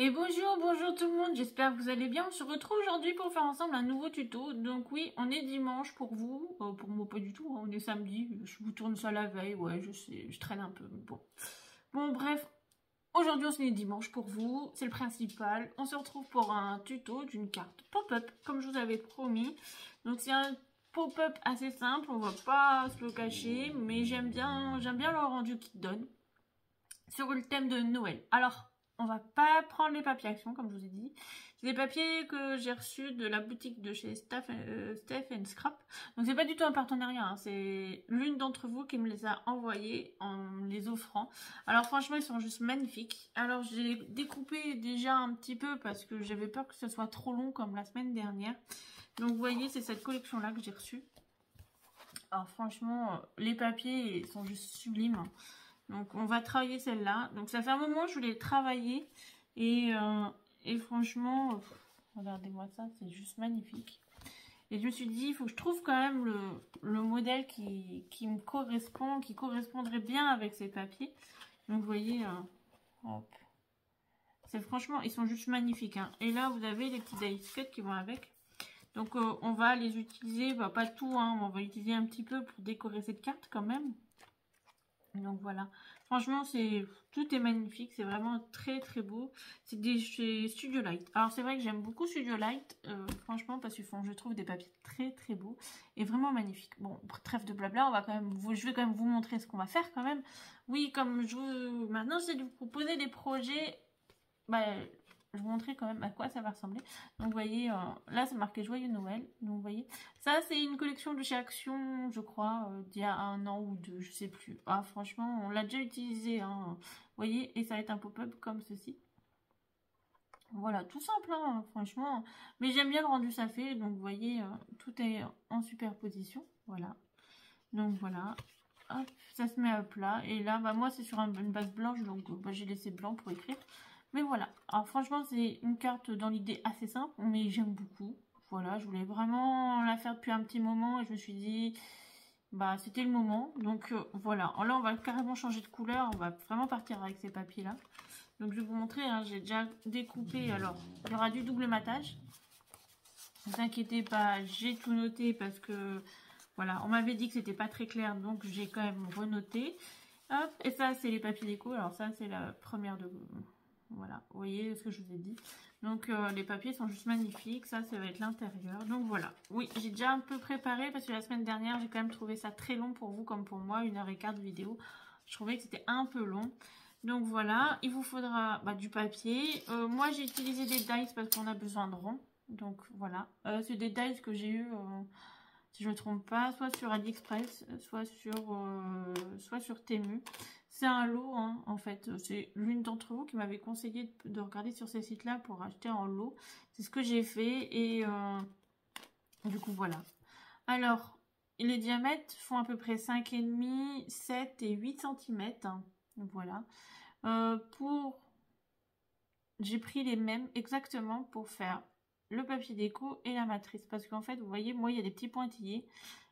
Et bonjour tout le monde, j'espère que vous allez bien. On se retrouve aujourd'hui pour faire ensemble un nouveau tuto. Donc oui, on est dimanche pour vous, pour moi pas du tout, hein, on est samedi, je vous tourne ça la veille, ouais je sais, je traîne un peu, mais bon. Bon bref, aujourd'hui on est dimanche pour vous, c'est le principal. On se retrouve pour un tuto d'une carte pop-up, comme je vous avais promis. Donc c'est un pop-up assez simple, on va pas se le cacher, mais j'aime bien le rendu qu'il donne. Sur le thème de Noël. Alors, on va pas prendre les papiers action, comme je vous ai dit. C'est des papiers que j'ai reçus de la boutique de chez Steph Scrap. Donc, c'est pas du tout un partenariat. Hein. C'est l'une d'entre vous qui me les a envoyés en les offrant. Alors, franchement, ils sont juste magnifiques. Alors, j'ai découpé déjà un petit peu parce que j'avais peur que ce soit trop long comme la semaine dernière. Donc, vous voyez, c'est cette collection-là que j'ai reçue. Alors, franchement, les papiers sont juste sublimes. Donc, on va travailler celle-là. Donc, ça fait un moment que je voulais travailler. Et franchement, regardez-moi ça, c'est juste magnifique. Et je me suis dit, il faut que je trouve quand même le modèle qui me correspond, qui correspondrait bien avec ces papiers. Donc, vous voyez, hop. C'est franchement, ils sont juste magnifiques. Hein. Et là, vous avez les petits dice cuts qui vont avec. Donc, on va les utiliser, bah, pas tout, hein, mais on va utiliser un petit peu pour décorer cette carte quand même. Donc voilà, franchement tout est magnifique, c'est vraiment très très beau. C'est chez Studio Light. Alors c'est vrai que j'aime beaucoup Studio Light, franchement, parce qu'ils font, je trouve, des papiers très très beaux et vraiment magnifiques. Bon, trêve de blabla, on va quand même, je vais quand même vous montrer ce qu'on va faire quand même. Oui, comme maintenant j'essaie de vous proposer des projets, bah, je vous montrer quand même à quoi ça va ressembler. Donc vous voyez, là c'est marqué Joyeux Noël. Donc vous voyez, ça c'est une collection de chez Action, je crois, d'il y a 1 an ou 2, je sais plus. Ah franchement, on l'a déjà utilisé, hein. Vous voyez, et ça va être un pop-up comme ceci. Voilà, tout simple, hein, franchement. Mais j'aime bien le rendu ça fait. Donc vous voyez, tout est en superposition. Voilà. Donc voilà. Hop, ça se met à plat. Et là, bah, moi c'est sur une base blanche, donc bah, j'ai laissé blanc pour écrire. Mais voilà, alors franchement c'est une carte dans l'idée assez simple, mais j'aime beaucoup. Voilà, je voulais vraiment la faire depuis un petit moment et je me suis dit, bah c'était le moment. Donc voilà, là on va carrément changer de couleur, on va vraiment partir avec ces papiers là. Donc je vais vous montrer, hein, j'ai déjà découpé, alors il y aura du double matage. Ne vous inquiétez pas, j'ai tout noté parce que voilà, on m'avait dit que c'était pas très clair, donc j'ai quand même renoté. Hop, et ça c'est les papiers déco, alors ça c'est la première de... Voilà, vous voyez ce que je vous ai dit. Donc les papiers sont juste magnifiques. Ça va être l'intérieur. Donc voilà. Oui, j'ai déjà un peu préparé parce que la semaine dernière, j'ai quand même trouvé ça très long pour vous comme pour moi. 1h15 de vidéo. Je trouvais que c'était un peu long. Donc voilà, il vous faudra du papier. Moi, j'ai utilisé des dies parce qu'on a besoin de ronds. Donc voilà. C'est des dies que j'ai eu, si je ne me trompe pas, soit sur AliExpress, soit sur Temu. C'est un lot, hein, en fait. C'est l'une d'entre vous qui m'avait conseillé de regarder sur ces sites-là pour acheter en lot. C'est ce que j'ai fait et du coup, voilà. Alors, les diamètres font à peu près 5,5, 7 et 8 cm. Hein, voilà. J'ai pris les mêmes exactement pour faire le papier déco et la matrice. Parce qu'en fait, vous voyez, moi, il y a des petits pointillés.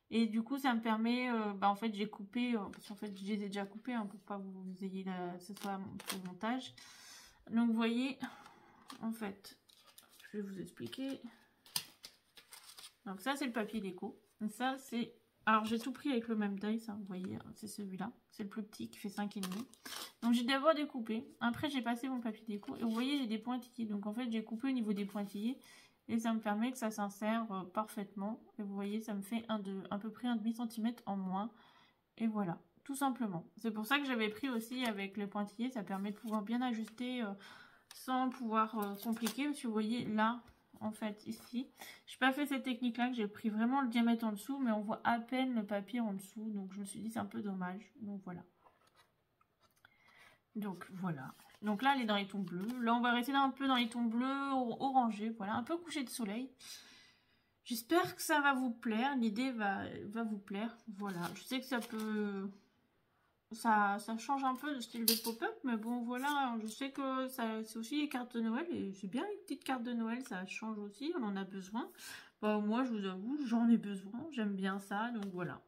Et du coup, ça me permet, en fait, j'ai coupé, parce qu'en fait, je les ai déjà coupés, hein, pour pas que vous ayez ce soit pour le montage. Donc, vous voyez, en fait, je vais vous expliquer. Donc, ça, c'est le papier déco. Et ça, c'est... Alors, j'ai tout pris avec le même taille, ça, vous voyez, c'est celui-là. C'est le plus petit qui fait 5,5. Donc, j'ai d'abord découpé. Après, j'ai passé mon papier déco. Et vous voyez, j'ai des pointillés. Donc, en fait, j'ai coupé au niveau des pointillés. Et ça me permet que ça s'insère parfaitement. Et vous voyez, ça me fait à peu près un demi-centimètre en moins. Et voilà, tout simplement. C'est pour ça que j'avais pris aussi avec les pointillés. Ça permet de pouvoir bien ajuster sans pouvoir compliquer. Parce que vous voyez, là, en fait, ici, je n'ai pas fait cette technique-là. Que j'ai pris vraiment le diamètre en dessous. Mais on voit à peine le papier en dessous. Donc, je me suis dit, c'est un peu dommage. Donc, voilà. Donc, voilà. Donc là, elle est dans les tons bleus. Là, on va rester un peu dans les tons bleus, orangés. Voilà, un peu couché de soleil. J'espère que ça va vous plaire. L'idée va vous plaire. Voilà, je sais que ça peut... Ça change un peu de style de pop-up. Mais bon, voilà, je sais que c'est aussi les cartes de Noël. Et c'est bien les petites cartes de Noël. Ça change aussi, on en a besoin. Bon, moi, je vous avoue, j'en ai besoin. J'aime bien ça, donc voilà.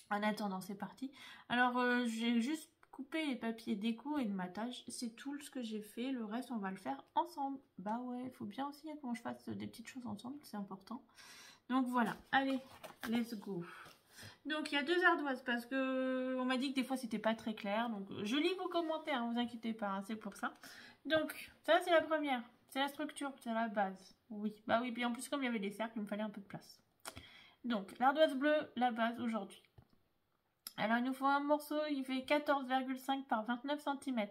En attendant, c'est parti. Alors, j'ai juste couper les papiers déco et de matage. C'est tout ce que j'ai fait. Le reste, on va le faire ensemble. Bah ouais, il faut bien aussi qu'on je fasse des petites choses ensemble. C'est important. Donc voilà. Allez, let's go. Donc il y a 2 ardoises parce que on m'a dit que des fois c'était pas très clair. Donc je lis vos commentaires, ne vous inquiétez pas, hein, c'est pour ça. Donc ça c'est la première, c'est la structure, c'est la base. Oui, bah oui, puis en plus comme il y avait des cercles, il me fallait un peu de place. Donc l'ardoise bleue, la base aujourd'hui. Alors il nous faut un morceau, il fait 14,5 par 29 cm.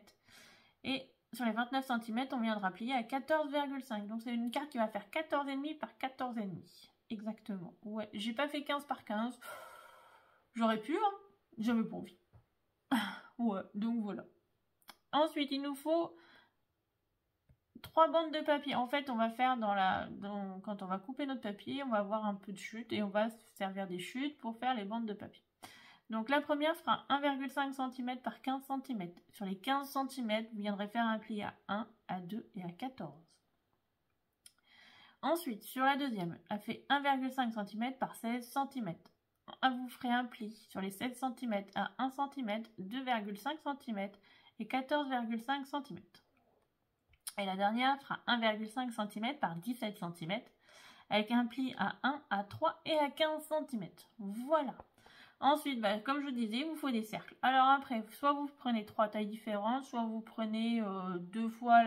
Et sur les 29 cm, on viendra plier à 14,5. Donc c'est une carte qui va faire 14,5 par 14,5. Exactement. Ouais, j'ai pas fait 15 par 15. J'aurais pu, hein. J'avais pas envie. Ouais, donc voilà. Ensuite, il nous faut 3 bandes de papier. En fait, on va faire quand on va couper notre papier, on va avoir un peu de chute et on va se servir des chutes pour faire les bandes de papier. Donc la première fera 1,5 cm par 15 cm. Sur les 15 cm, vous viendrez faire un pli à 1, à 2 et à 14. Ensuite, sur la deuxième, elle fait 1,5 cm par 16 cm. Vous ferez un pli sur les 7 cm à 1 cm, 2,5 cm et 14,5 cm. Et la dernière fera 1,5 cm par 17 cm avec un pli à 1, à 3 et à 15 cm. Voilà. Ensuite, bah, comme je vous disais, il vous faut des cercles. Alors après, soit vous prenez 3 tailles différentes, soit vous prenez deux fois,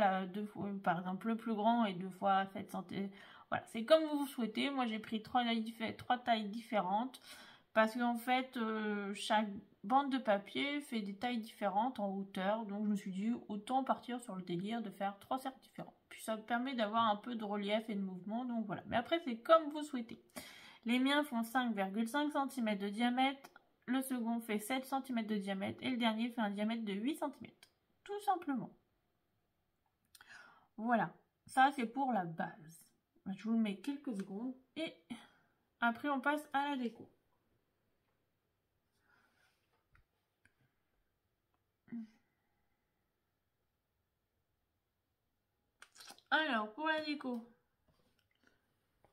par exemple le plus grand et 2 fois 7 cm. Voilà, c'est comme vous souhaitez. Moi, j'ai pris 3 tailles différentes parce qu'en fait, chaque bande de papier fait des tailles différentes en hauteur. Donc, je me suis dit, autant partir sur le délire de faire 3 cercles différents. Puis, ça me permet d'avoir un peu de relief et de mouvement. Donc, voilà. Mais après, c'est comme vous souhaitez. Les miens font 5,5 cm de diamètre, le second fait 7 cm de diamètre et le dernier fait un diamètre de 8 cm. Tout simplement. Voilà, ça c'est pour la base. Je vous le mets quelques secondes et après on passe à la déco. Alors, pour la déco,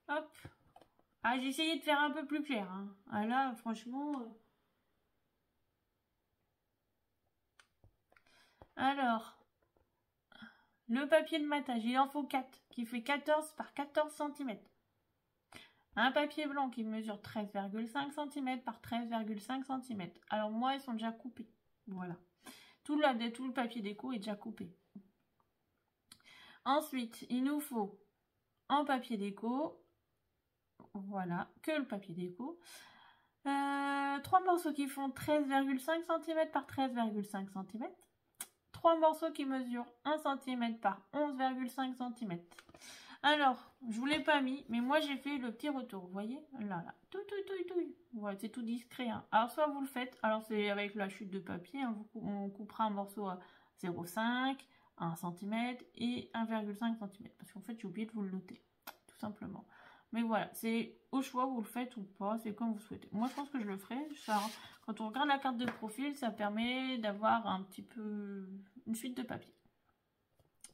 hop. Ah, j'ai essayé de faire un peu plus clair. Hein. Ah là, franchement... Alors, le papier de matage, il en faut 4, qui fait 14 par 14 cm. Un papier blanc qui mesure 13,5 cm par 13,5 cm. Alors moi, ils sont déjà coupés. Voilà. Tout le papier déco est déjà coupé. Ensuite, il nous faut en papier déco... Voilà, que le papier déco. 3 morceaux qui font 13,5 cm par 13,5 cm. 3 morceaux qui mesurent 1 cm par 11,5 cm. Alors, je vous l'ai pas mis, mais moi j'ai fait le petit retour. Vous voyez? Là. Tout. Ouais, c'est tout discret. Hein. Alors, soit vous le faites, alors c'est avec la chute de papier. Hein, on coupera un morceau à 0,5, 1 cm et 1,5 cm. Parce qu'en fait, j'ai oublié de vous le noter. Tout simplement. Mais voilà, c'est au choix, vous le faites ou pas, c'est comme vous souhaitez. Moi, je pense que je le ferai. Ça, quand on regarde la carte de profil, ça permet d'avoir un petit peu une suite de papier.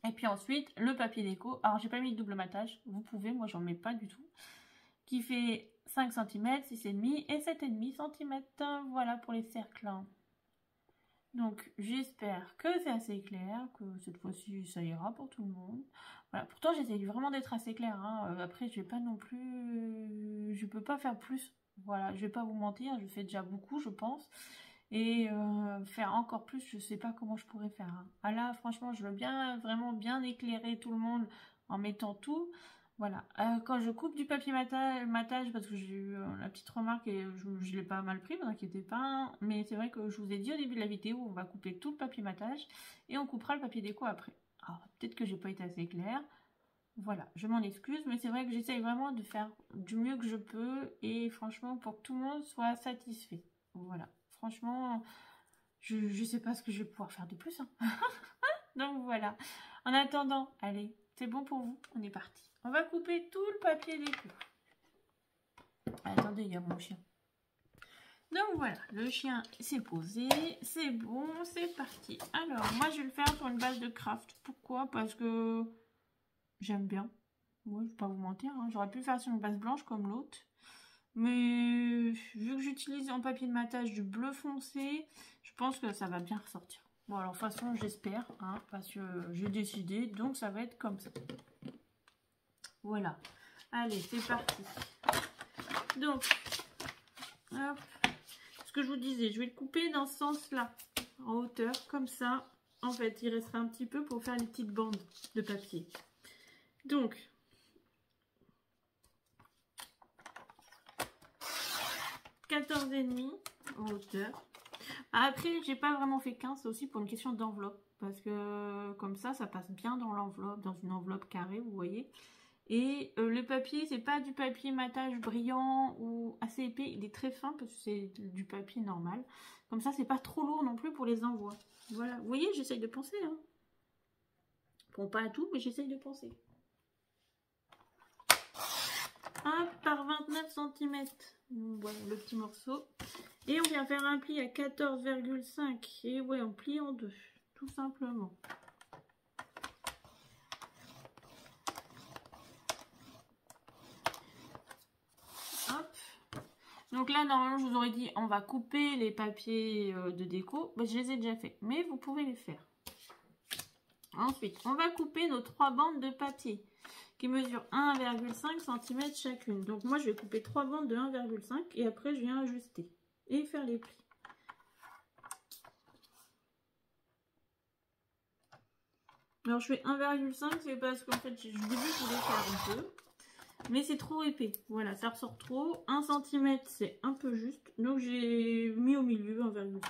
Et puis ensuite, le papier déco. Alors, j'ai pas mis de double matage. Vous pouvez, moi, j'en mets pas du tout. Qui fait 5 cm, 6,5 et 7,5 cm. Voilà pour les cercles. Donc, j'espère que c'est assez clair, que cette fois-ci, ça ira pour tout le monde. Voilà. Pourtant, j'essaye vraiment d'être assez clair. Hein. Après, je vais pas non plus... Je peux pas faire plus. Voilà, je vais pas vous mentir, je fais déjà beaucoup, je pense. Et faire encore plus, je sais pas comment je pourrais faire. Hein. Ah là, franchement, je veux bien, vraiment bien éclairer tout le monde en mettant tout. Voilà. Quand je coupe du papier matage, parce que j'ai eu la petite remarque et je l'ai pas mal pris, ne vous inquiétez pas. Hein. Mais c'est vrai que je vous ai dit au début de la vidéo, on va couper tout le papier matage et on coupera le papier déco après. Alors, peut-être que j'ai pas été assez claire. Voilà, je m'en excuse, mais c'est vrai que j'essaye vraiment de faire du mieux que je peux et franchement, pour que tout le monde soit satisfait. Voilà. Franchement, je sais pas ce que je vais pouvoir faire de plus. Hein. Donc voilà. En attendant, allez, c'est bon pour vous, on est parti. On va couper tout le papier déco. Attendez, il y a mon chien. Donc voilà, le chien s'est posé, c'est bon, c'est parti. Alors, moi je vais le faire sur une base de craft. Pourquoi? Parce que j'aime bien. Moi, je vais pas vous mentir, hein. J'aurais pu le faire sur une base blanche comme l'autre. Mais vu que j'utilise en papier de matage du bleu foncé, je pense que ça va bien ressortir. Bon, alors, de toute façon, j'espère, hein, parce que j'ai décidé, donc ça va être comme ça. Voilà. Allez, c'est parti. Donc, hop. Ce que je vous disais, je vais le couper dans ce sens-là, en hauteur, comme ça. En fait, il restera un petit peu pour faire les petites bandes de papier. Donc, 14,5 en hauteur. Après, j'ai pas vraiment fait 15, c'est aussi pour une question d'enveloppe. Parce que comme ça passe bien dans l'enveloppe, dans une enveloppe carrée, vous voyez. Et le papier, c'est pas du papier matage brillant ou assez épais, il est très fin parce que c'est du papier normal. Comme ça, c'est pas trop lourd non plus pour les envois. Voilà, vous voyez, j'essaye de penser. Hein. Bon, pas à tout, mais j'essaye de penser. 1 par 29 cm. Voilà, le petit morceau. Et on vient faire un pli à 14,5. Et ouais, on plie en deux, tout simplement. Donc là, normalement, je vous aurais dit, on va couper les papiers de déco. Ben, je les ai déjà fait, mais vous pouvez les faire. Ensuite, on va couper nos 3 bandes de papier qui mesurent 1,5 cm chacune. Donc moi, je vais couper 3 bandes de 1,5 et après, je viens ajuster et faire les plis. Alors, je fais 1,5, c'est parce qu'en fait, je voulais faire un peu. Mais c'est trop épais, voilà, ça ressort trop. 1 cm, c'est un peu juste. Donc j'ai mis au milieu 1,5.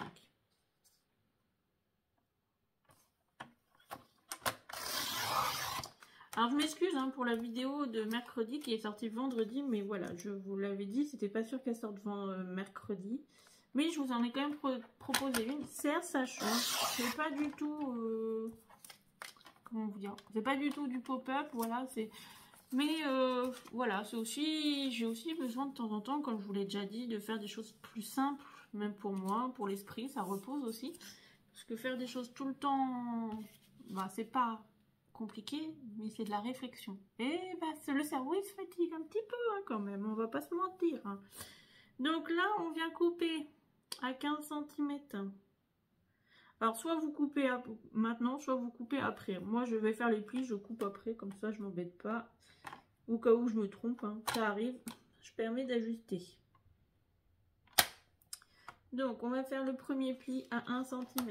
Alors je m'excuse hein, pour la vidéo de mercredi qui est sortie vendredi. Mais voilà, je vous l'avais dit, c'était pas sûr qu'elle sorte mercredi. Mais je vous en ai quand même proposé une. Certes, ça change. C'est pas du tout... comment vous dire? C'est pas du tout du pop-up, voilà, c'est... Mais voilà, c'est aussi, j'ai aussi besoin de temps en temps, comme je vous l'ai déjà dit, de faire des choses plus simples, même pour moi, pour l'esprit, ça repose aussi. Parce que faire des choses tout le temps, bah, c'est pas compliqué, mais c'est de la réflexion. Et bah, le cerveau, il se fatigue un petit peu hein, quand même, on va pas se mentir. Hein. Donc là, on vient couper à 15 cm. Alors, soit vous coupez maintenant, soit vous coupez après. Moi, je vais faire les plis, je coupe après, comme ça, je m'embête pas. Au cas où je me trompe, hein, ça arrive. Je permets d'ajuster. Donc, on va faire le premier pli à 1 cm.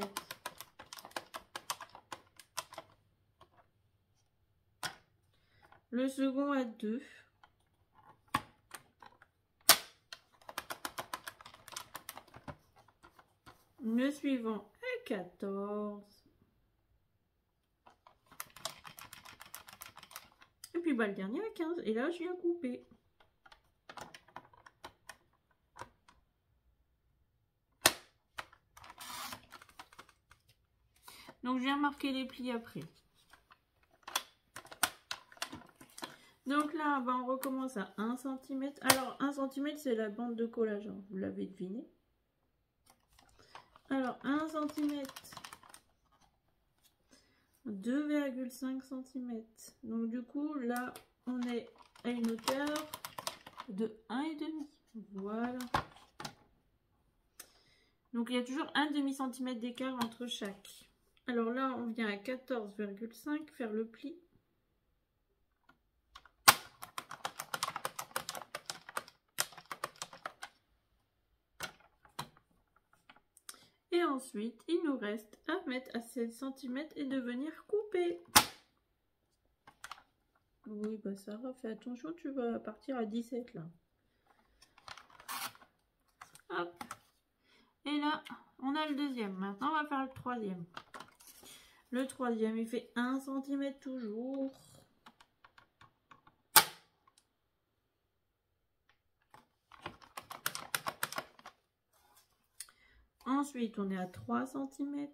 Le second à 2. Le suivant à 14. Et puis bah, le dernier à 15. Et là, je viens couper. Donc, je viens marquer les plis après. Donc là, bah, on recommence à 1 cm. Alors, 1 cm, c'est la bande de collage. Hein, vous l'avez deviné. Alors, 1 cm. 2,5 cm. Donc du coup, là, on est à une hauteur de 1,5. Voilà. Donc il y a toujours un demi-centimètre d'écart entre chaque. Alors là, on vient à 14,5 faire le pli. Et ensuite, il nous reste à mettre à 16 cm et de venir couper. Oui, bah Sarah, fais attention, tu vas partir à 17 là. Hop. Et là, on a le deuxième. Maintenant, on va faire le troisième. Le troisième, il fait 1 cm toujours. Ensuite, on est à 3 cm.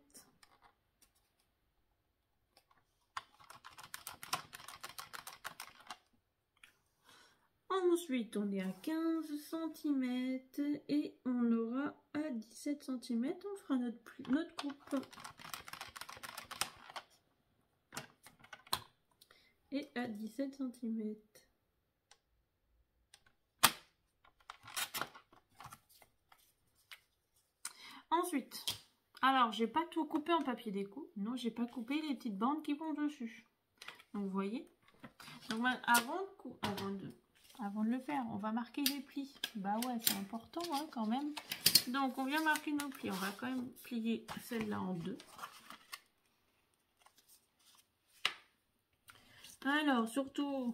Ensuite, on est à 15 cm et on aura à 17 cm. On fera notre coupe. Et à 17 cm. Ensuite, Alors, j'ai pas tout coupé en papier déco. Non, j'ai pas coupé les petites bandes qui vont dessus. Donc, vous voyez. Donc, avant de le faire, on va marquer les plis. Bah ouais, c'est important hein, quand même. Donc, on vient marquer nos plis. On va quand même plier celle-là en deux. Alors, surtout,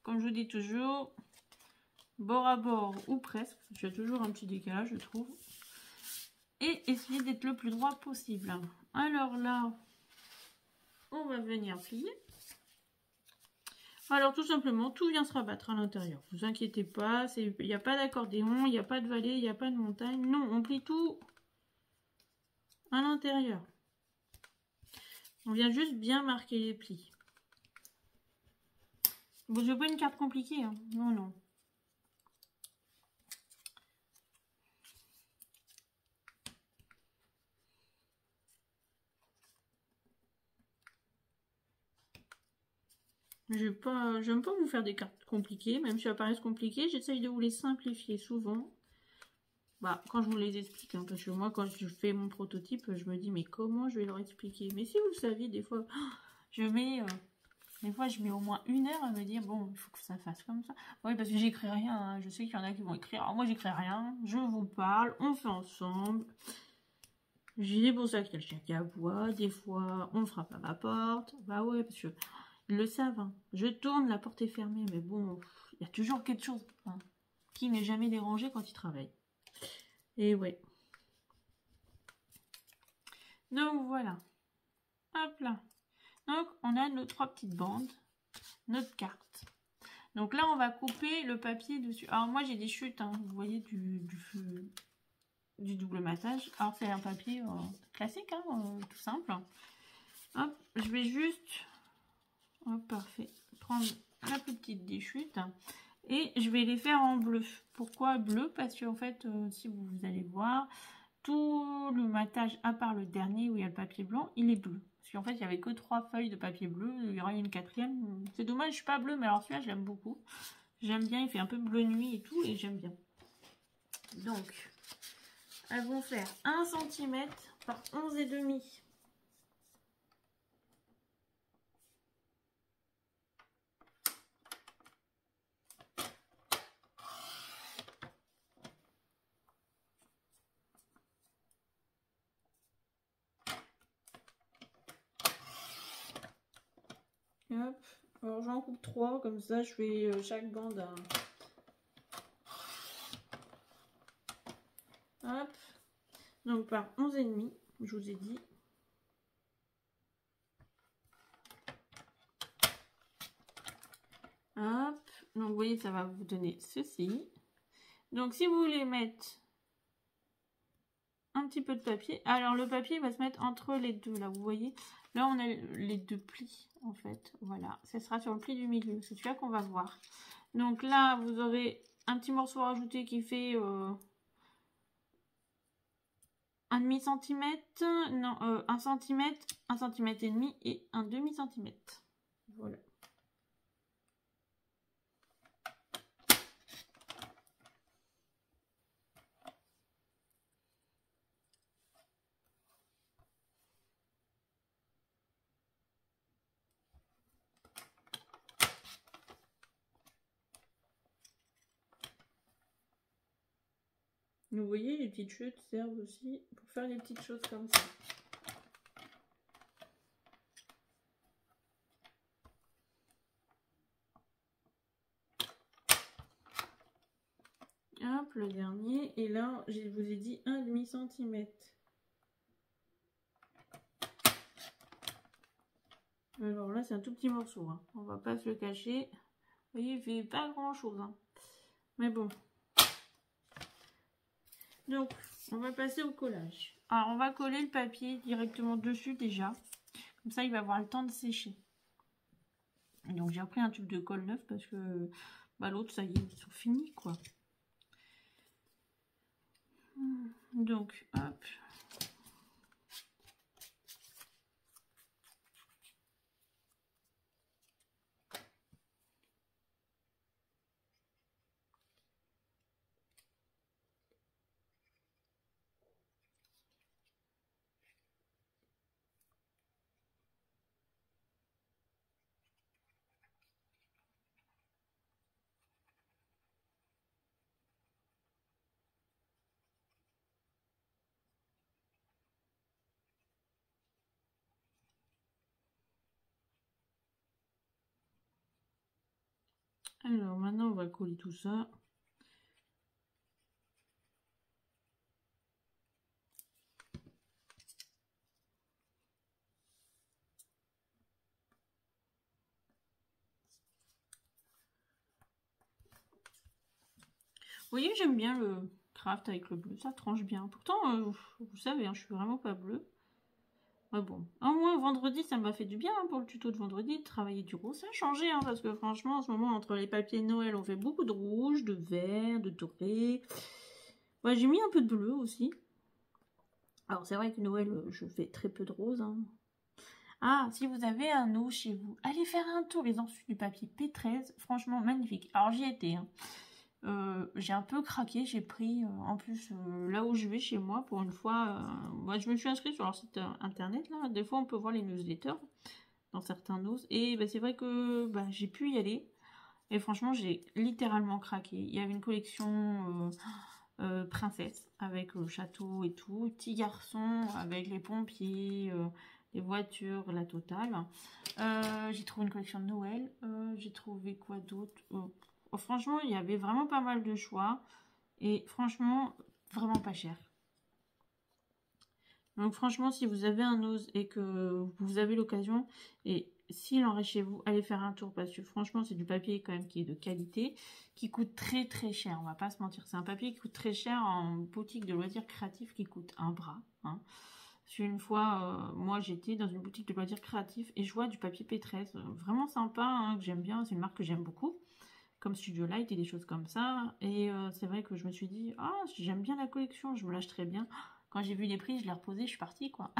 comme je vous dis toujours, bord à bord ou presque. Il y a toujours un petit décalage, je trouve. Et essayez d'être le plus droit possible. Alors là, on va venir plier. Alors tout simplement, tout vient se rabattre à l'intérieur. Ne vous inquiétez pas, il n'y a pas d'accordéon, il n'y a pas de vallée, il n'y a pas de montagne. Non, on plie tout à l'intérieur. On vient juste bien marquer les plis. Bon, je veux pas une carte compliquée, hein. Non, non. J'aime pas vous faire des cartes compliquées, même si elles paraissent compliquées, j'essaye de vous les simplifier souvent. Bah, quand je vous les explique, hein, parce que moi, quand je fais mon prototype, je me dis, mais comment je vais leur expliquer? Mais si vous le saviez, des fois, je mets au moins 1 heure à me dire, bon, il faut que ça fasse comme ça. Oui, parce que j'écris rien, hein. Je sais qu'il y en a qui vont écrire. Alors moi, j'écris rien, je vous parle, on fait ensemble. J'ai pour ça qu'il y a le chien qui aboie, des fois, on frappe à ma porte. Bah ouais, parce que ils le savent, hein. Je tourne, la porte est fermée, mais bon, il y a toujours quelque chose hein, qui n'est jamais dérangé quand il travaille. Et ouais. Donc voilà. Hop là. Donc on a nos 3 petites bandes, notre carte. Donc là on va couper le papier dessus. Alors moi j'ai des chutes, hein, vous voyez du double massage. Alors c'est un papier classique, hein, tout simple. Hop, je vais juste, hop, parfait, prendre la plus petite des chutes et je vais les faire en bleu. Pourquoi bleu? Parce qu'en fait, si vous allez voir, tout le matage, à part le dernier où il y a le papier blanc, il est bleu. Parce qu'en fait, il n'y avait que 3 feuilles de papier bleu, il y aura une 4e. C'est dommage, je suis pas bleu, mais alors celui-là, je l'aime beaucoup. J'aime bien, il fait un peu bleu nuit et tout, et j'aime bien. Donc, elles vont faire 1 cm par 11,5. Hop, alors j'en coupe 3, comme ça je fais chaque bande à... Hop, donc par 11,5, je vous ai dit. Hop, donc vous voyez, ça va vous donner ceci. Donc si vous voulez mettre un petit peu de papier, alors le papier va se mettre entre les deux, là, vous voyez. Là, on a les 2 plis, en fait. Voilà, ce sera sur le pli du milieu. C'est celui-là qu'on va voir. Donc là, vous aurez un petit morceau rajouté qui fait 1,5 cm, non, 1 cm, 1 cm et demi et un demi-centimètre. Voilà. Vous voyez, les petites chutes servent aussi pour faire des petites choses comme ça. Hop, le dernier. Et là, je vous ai dit 1,5 cm. Alors là, c'est un tout petit morceau. Hein. On va pas se le cacher. Vous voyez, il fait pas grand chose. Hein. Mais bon. Donc, on va passer au collage. Alors, on va coller le papier directement dessus déjà. Comme ça, il va avoir le temps de sécher. Donc, j'ai repris un tube de colle neuf parce que bah, l'autre, ça y est, ils sont finis, quoi. Donc, hop. Alors maintenant on va coller tout ça. Vous voyez, j'aime bien le craft avec le bleu, ça tranche bien. Pourtant, vous savez, hein, je suis vraiment pas bleue. Ouais, bon, au moins vendredi, ça m'a fait du bien hein, pour le tuto de vendredi, de travailler du rose. Ça a changé, hein, parce que franchement, en ce moment, entre les papiers de Noël, on fait beaucoup de rouge, de vert, de doré. Ouais, j'ai mis un peu de bleu aussi. Alors, c'est vrai que Noël, je fais très peu de rose. Hein. Ah, si vous avez un eau chez vous, allez faire un tour. Ils ont reçu du papier P13, franchement magnifique. Alors, j'y étais. Hein. J'ai un peu craqué, j'ai pris en plus là où je vais chez moi pour une fois. Moi, je me suis inscrite sur leur site internet là. Des fois, on peut voir les newsletters dans certains news et bah, c'est vrai que bah, j'ai pu y aller et franchement, j'ai littéralement craqué. Il y avait une collection princesse avec le château et tout, petit garçon avec les pompiers, les voitures, la totale. J'ai trouvé une collection de Noël. J'ai trouvé quoi d'autre oh, franchement, il y avait vraiment pas mal de choix. Et franchement, vraiment pas cher. Donc franchement, si vous avez un ose et que vous avez l'occasion, et s'il en reste chez vous, allez faire un tour. Parce que franchement, c'est du papier quand même qui est de qualité, qui coûte très très cher. On va pas se mentir, c'est un papier qui coûte très cher en boutique de loisirs créatifs qui coûte un bras. Hein. Une fois, moi j'étais dans une boutique de loisirs créatifs et je vois du papier P13, vraiment sympa, hein, que j'aime bien, c'est une marque que j'aime beaucoup, comme Studio Light et des choses comme ça. Et c'est vrai que je me suis dit, ah, j'aime bien la collection, je me l'achèterais bien. Quand j'ai vu les prix, je l'ai reposé, je suis partie, quoi.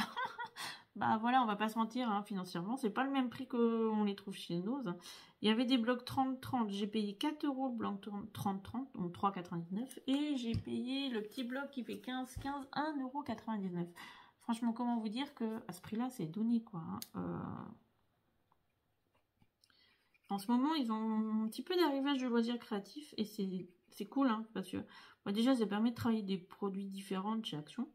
Bah voilà, on va pas se mentir, hein, financièrement, c'est pas le même prix qu'on les trouve chez Nose. Il y avait des blocs 30-30, j'ai payé 4 € le bloc 30-30, donc 3,99. Et j'ai payé le petit bloc qui fait 15-15, 1,99 €. Franchement, comment vous dire que à ce prix-là, c'est donné, quoi. Hein. En ce moment, ils ont un petit peu d'arrivage de loisirs créatifs et c'est cool, hein, parce que bah, déjà, ça permet de travailler des produits différents de chez Action.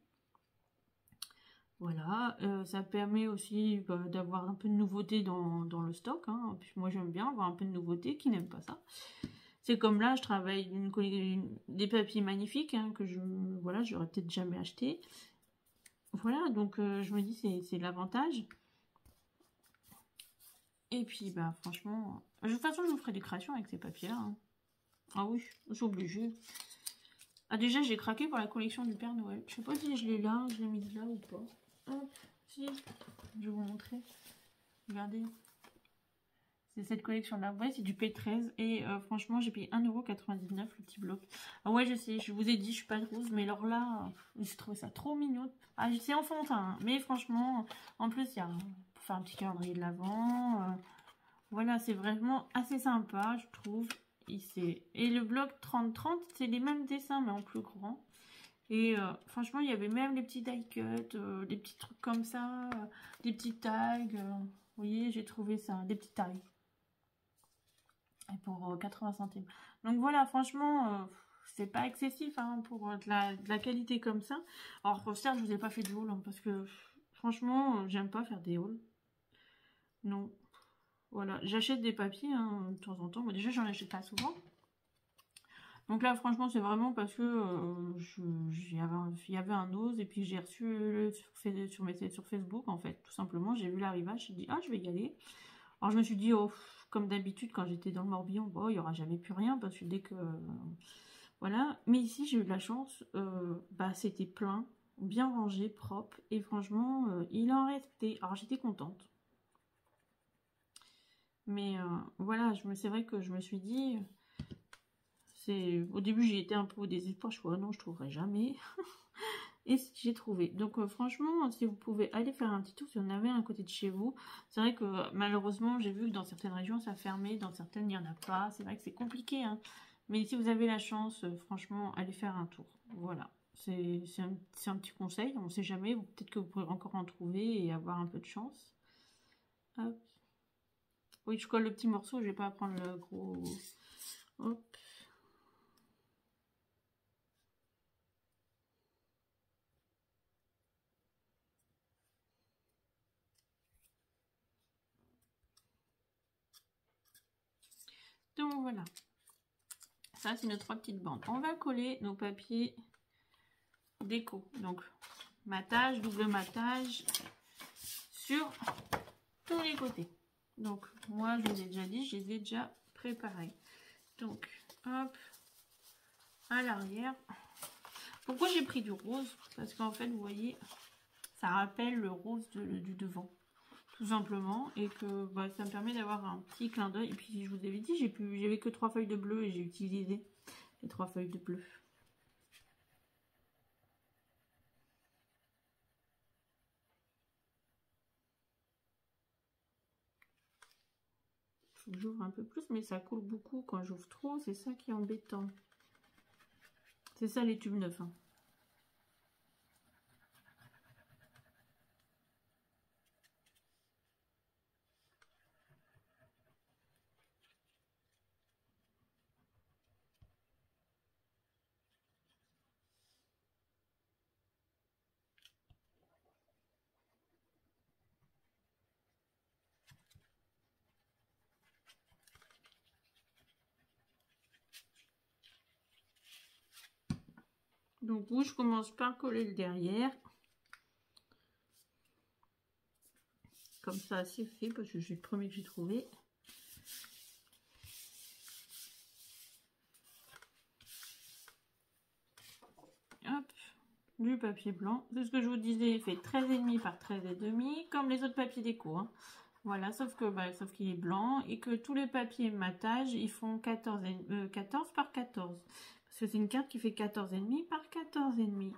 Voilà, ça permet aussi bah, d'avoir un peu de nouveauté dans le stock. Hein. Puis moi, j'aime bien avoir un peu de nouveauté, qui n'aime pas ça. C'est comme là, je travaille des papiers magnifiques hein, que voilà, j'aurais peut-être jamais acheté. Voilà, donc je me dis c'est l'avantage. Et puis, bah franchement, de toute façon, je vous ferai des créations avec ces papiers-là. Hein. Ah oui, c'est obligé. Ah déjà, j'ai craqué pour la collection du Père Noël. Je sais pas si je l'ai là, je l'ai mise là ou pas. Hop, si, je vais vous montrer. Regardez. C'est cette collection-là. Vous voyez, c'est du P13. Et franchement, j'ai payé 1,99 € le petit bloc. Ah ouais, je sais, je vous ai dit, je suis pas de rose. Mais alors là, j'ai trouvé ça trop mignon. Ah, c'est enfantin. Hein, mais franchement, en plus, il y a pour faire un petit calendrier de l'Avent. Voilà, c'est vraiment assez sympa, je trouve. Et le bloc 30-30, c'est les mêmes dessins, mais en plus grand. Et franchement, il y avait même les petits die cuts, des petits trucs comme ça, des petits tags. Vous voyez, j'ai trouvé ça, des petits tags. Et pour 80 centimes. Donc voilà, franchement, c'est pas excessif hein, pour de la qualité comme ça. Alors certes, je vous ai pas fait de haul, hein, parce que franchement, j'aime pas faire des hauls. Non. Voilà, j'achète des papiers hein, de temps en temps. Moi, déjà, j'en achète pas souvent. Donc là, franchement, c'est vraiment parce que il y avait un ose et puis j'ai reçu sur Facebook, en fait, tout simplement. J'ai vu l'arrivage, j'ai dit, ah, je vais y aller. Alors, je me suis dit, oh, comme d'habitude, quand j'étais dans le Morbihan, bon, il n'y aura jamais plus rien parce que dès que... voilà. Mais ici, j'ai eu de la chance. Bah, c'était plein, bien rangé, propre. Et franchement, il en restait. Alors, j'étais contente. Mais voilà, c'est vrai que je me suis dit... Au début, j'ai été un peu au désespoir. Je me suis dit, oh non, je trouverai jamais. Et j'ai trouvé. Donc, franchement, si vous pouvez aller faire un petit tour, si vous en avez un côté de chez vous. C'est vrai que malheureusement, j'ai vu que dans certaines régions, ça a fermé. Dans certaines, il n'y en a pas. C'est vrai que c'est compliqué. Hein. Mais si vous avez la chance, franchement, allez faire un tour. Voilà. C'est un petit conseil. On ne sait jamais. Peut-être que vous pourrez encore en trouver et avoir un peu de chance. Hop. Oui, je colle le petit morceau. Je ne vais pas prendre le gros... Hop. Donc voilà. Ça, c'est nos 3 petites bandes. On va coller nos papiers déco. Donc, matage, double matage sur tous les côtés. Donc, moi, je vous ai déjà dit, je les ai déjà préparés. Donc, hop, à l'arrière. Pourquoi j'ai pris du rose? Parce qu'en fait, vous voyez, ça rappelle le rose du devant. Tout simplement. Et que bah, ça me permet d'avoir un petit clin d'œil. Et puis, je vous avais dit, j'avais que 3 feuilles de bleu et j'ai utilisé les 3 feuilles de bleu. J'ouvre un peu plus, mais ça coule beaucoup quand j'ouvre trop. C'est ça qui est embêtant. C'est ça les tubes neufs. Hein. Donc, vous, je commence par coller le derrière. Comme ça, c'est fait, parce que c'est le premier que j'ai trouvé. Hop, du papier blanc. C'est ce que je vous disais, il fait 13,5 par 13,5, comme les autres papiers déco. Hein. Voilà, sauf que sauf qu'il est blanc et que tous les papiers matage, ils font 14 par 14. Parce que c'est une carte qui fait 14,5 par 14,5.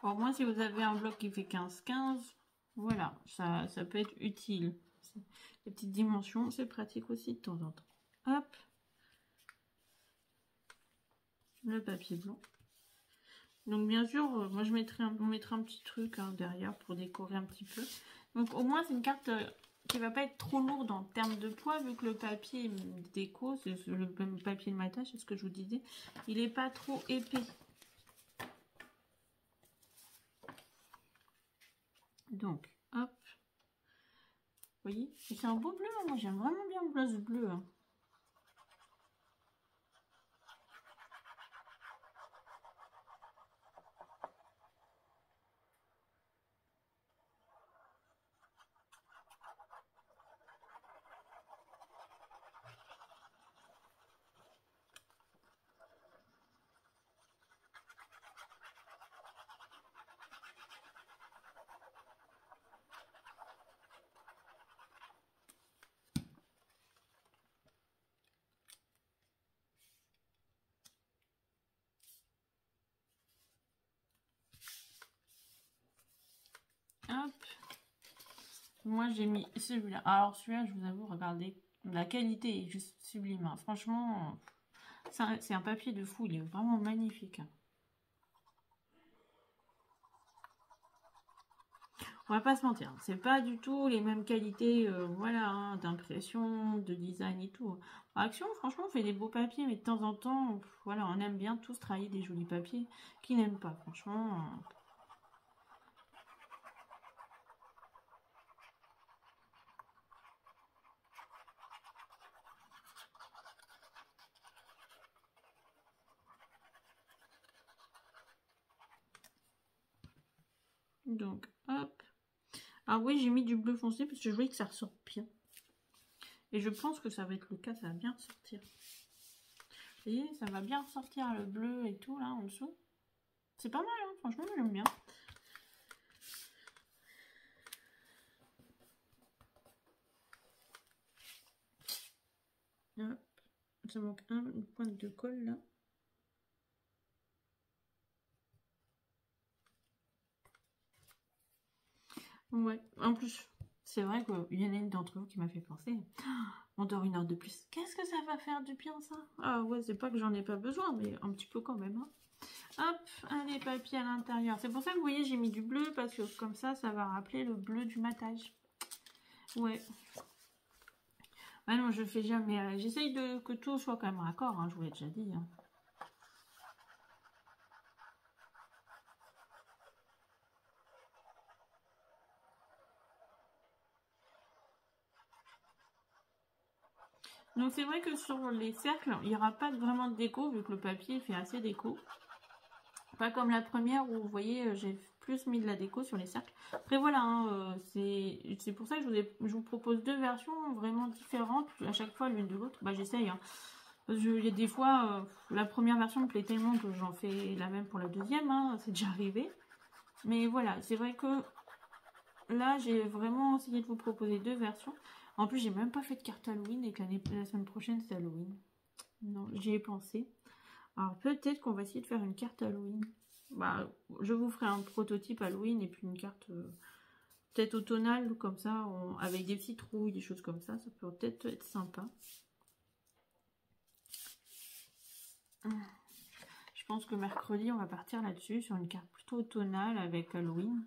Au moins, si vous avez un bloc qui fait 15-15, voilà, ça peut être utile. Les petites dimensions, c'est pratique aussi de temps en temps. Hop, le papier blanc. Donc bien sûr, moi on mettrai un petit truc hein, derrière pour décorer un petit peu. Donc au moins c'est une carte qui va pas être trop lourde en termes de poids, vu que le papier déco, c'est le papier de matage, c'est ce que je vous disais, il est pas trop épais. Donc, hop. Vous voyez, c'est un beau bleu, hein. Moi j'aime vraiment bien le blouse bleu. Hein. Hop. Moi j'ai mis celui-là. Alors celui-là, je vous avoue, regardez, la qualité est juste sublime. Hein. Franchement, c'est un papier de fou, il est vraiment magnifique. Hein. On va pas se mentir, c'est pas du tout les mêmes qualités, voilà, hein, d'impression, de design et tout. Action, franchement, on fait des beaux papiers, mais de temps en temps, voilà, on aime bien tous travailler des jolis papiers. Qui n'aime pas, franchement. Donc, hop. Ah oui, j'ai mis du bleu foncé parce que je voulais que ça ressorte bien. Et je pense que ça va être le cas, ça va bien ressortir. Vous voyez, ça va bien ressortir le bleu et tout là en dessous. C'est pas mal, hein, franchement, j'aime bien. Hop. Ça manque une pointe de colle là. Ouais, en plus, c'est vrai qu'il y en a une d'entre vous qui m'a fait penser. On dort 1 heure de plus. Qu'est-ce que ça va faire du bien, ça? Ah ouais, c'est pas que j'en ai pas besoin, mais un petit peu quand même. Hein. Hop, les papiers à l'intérieur. C'est pour ça que vous voyez, j'ai mis du bleu, parce que comme ça va rappeler le bleu du matage. Ouais. Ouais, non, je fais jamais. J'essaye que tout soit quand même raccord, hein, je vous l'ai déjà dit. Hein. Donc c'est vrai que sur les cercles, il n'y aura pas vraiment de déco, vu que le papier fait assez déco. Pas comme la première où vous voyez, j'ai plus mis de la déco sur les cercles. Après voilà, hein, c'est pour ça que je vous propose deux versions vraiment différentes, à chaque fois l'une de l'autre. Bah j'essaye, hein. Il y a des fois, la première version me plaît tellement que j'en fais la même pour la deuxième, hein, c'est déjà arrivé. Mais voilà, c'est vrai que là, j'ai vraiment essayé de vous proposer deux versions. En plus, j'ai même pas fait de carte Halloween et que la semaine prochaine, c'est Halloween. Non, j'y ai pensé. Alors, peut-être qu'on va essayer de faire une carte Halloween. Bah, je vous ferai un prototype Halloween et puis une carte peut-être automnale, comme ça, avec des petites rouilles, des choses comme ça. Ça peut peut-être être sympa. Je pense que mercredi, on va partir là-dessus, sur une carte plutôt automnale avec Halloween.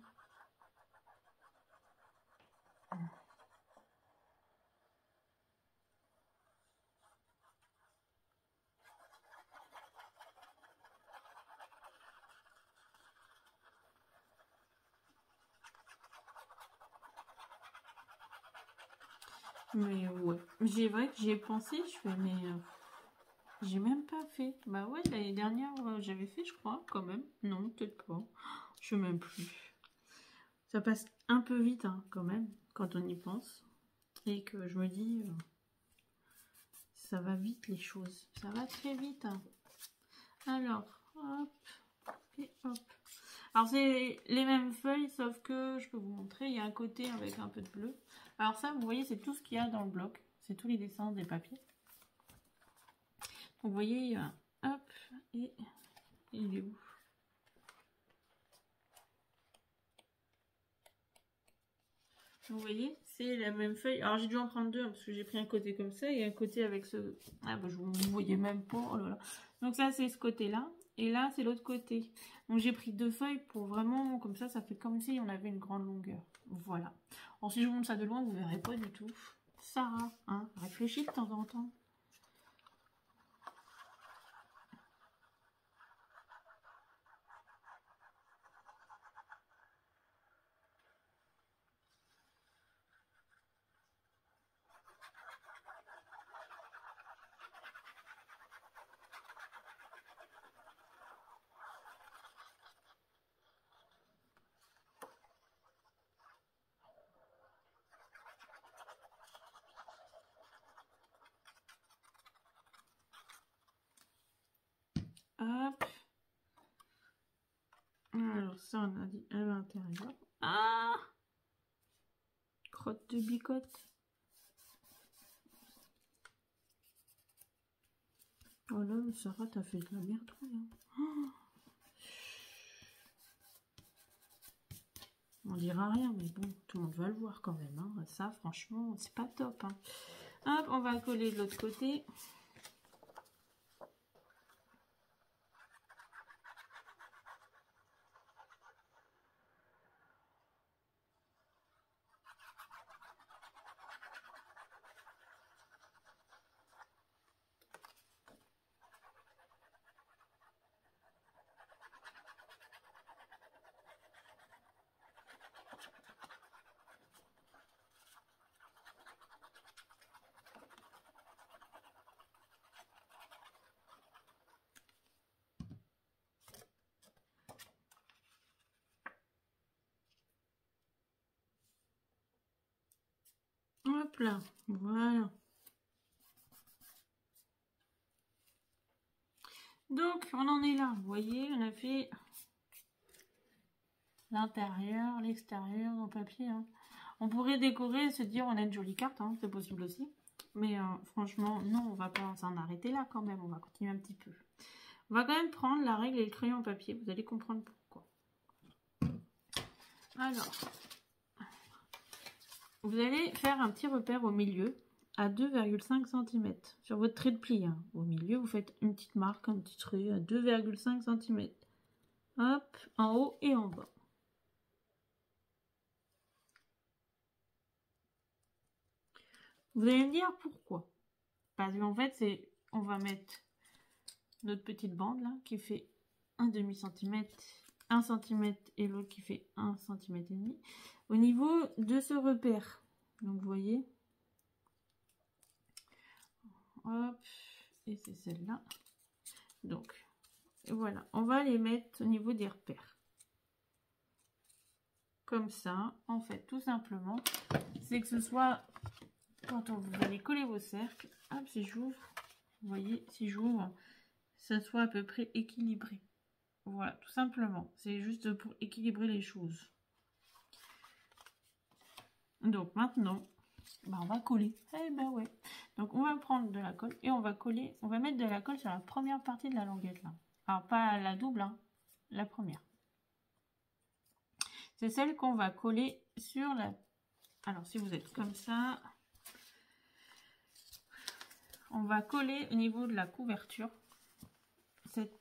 Mais ouais, c'est vrai que j'y ai pensé, je fais, mais j'ai même pas fait. Bah ouais, l'année dernière, j'avais fait, je crois, quand même. Non, peut-être pas. Je sais même plus. Ça passe un peu vite, hein, quand même, quand on y pense. Et que je me dis, ça va vite les choses. Ça va très vite. Hein. Alors, hop, et hop. Alors, c'est les mêmes feuilles, sauf que je peux vous montrer, il y a un côté avec un peu de bleu. Alors ça, vous voyez, c'est tout ce qu'il y a dans le bloc. C'est tous les dessins des papiers. Donc, vous voyez, hop, et il est où? Vous voyez, c'est la même feuille. Alors, j'ai dû en prendre deux, hein, parce que j'ai pris un côté comme ça et un côté avec ce... Ah, bah, vous ne voyez même pas. Oh là là. Donc, ça, c'est ce côté-là. Et là, c'est l'autre côté. Donc, j'ai pris deux feuilles pour vraiment... Comme ça fait comme si on avait une grande longueur. Voilà. Alors, si je vous montre ça de loin, vous ne verrez pas du tout. Sarah, hein, réfléchis de temps en temps. Hop. Alors, ça, on a dit à l'intérieur. Ah! Crotte de bicotte. Oh là, Sarah, t'as fait de la merde, hein. Oh, on dira rien, mais bon, tout le monde va le voir quand même. Hein. Ça, franchement, c'est pas top. Hein. Hop, on va coller de l'autre côté. Hop là, voilà. Donc, on en est là. Vous voyez, on a fait l'intérieur, l'extérieur, en papier. Hein. On pourrait décorer et se dire on a une jolie carte, hein, c'est possible aussi. Mais franchement, non, on va pas s'en arrêter là quand même. On va continuer un petit peu. On va quand même prendre la règle et le crayon en papier. Vous allez comprendre pourquoi. Alors, vous allez faire un petit repère au milieu à 2,5 cm sur votre trait de pli. Hein. Au milieu, vous faites une petite marque, un petit trait à 2,5 cm. Hop, en haut et en bas. Vous allez me dire pourquoi. Parce qu'en fait, on va mettre notre petite bande là qui fait un demi-centimètre, 1 cm et l'autre qui fait 1 cm et demi au niveau de ce repère. Donc vous voyez, hop, et c'est celle-là. Donc, voilà, on va les mettre au niveau des repères. Comme ça, en fait, tout simplement, c'est que ce soit, quand vous allez coller vos cercles, hop, si j'ouvre, vous voyez, si j'ouvre, ça soit à peu près équilibré. Voilà, tout simplement. C'est juste pour équilibrer les choses. Donc maintenant, bah, on va coller. Eh ben ouais. Donc on va prendre de la colle et on va coller. On va mettre de la colle sur la première partie de la languette là. Alors pas la double, hein, la première. C'est celle qu'on va coller sur la... Alors si vous êtes comme ça, on va coller au niveau de la couverture. Cette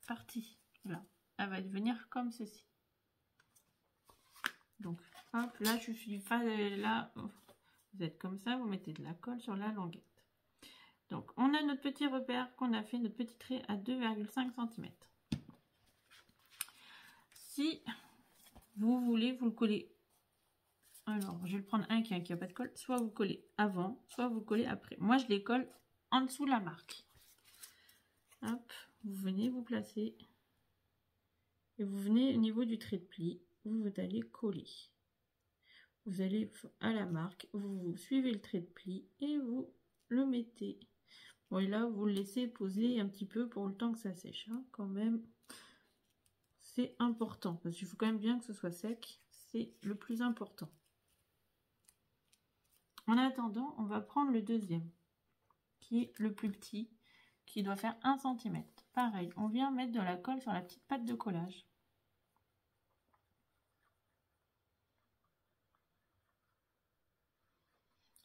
partie là, elle va devenir comme ceci. Donc hop, là je suis là, vous êtes comme ça, vous mettez de la colle sur la languette. Donc on a notre petit repère qu'on a fait, notre petit trait à 2,5 cm. Si vous voulez, vous le collez. Alors je vais le prendre un qui n'a pas de colle, soit vous collez avant, soit vous collez après. Moi je les colle en dessous de la marque. Hop, vous venez vous placer et vous venez au niveau du trait de pli, vous allez coller. Vous allez à la marque, vous suivez le trait de pli et vous le mettez. Bon, et là, vous le laissez poser un petit peu pour le temps que ça sèche, hein, quand même. C'est important, parce qu'il faut quand même bien que ce soit sec. C'est le plus important. En attendant, on va prendre le deuxième, qui est le plus petit, qui doit faire 1 cm. Pareil, on vient mettre de la colle sur la petite patte de collage.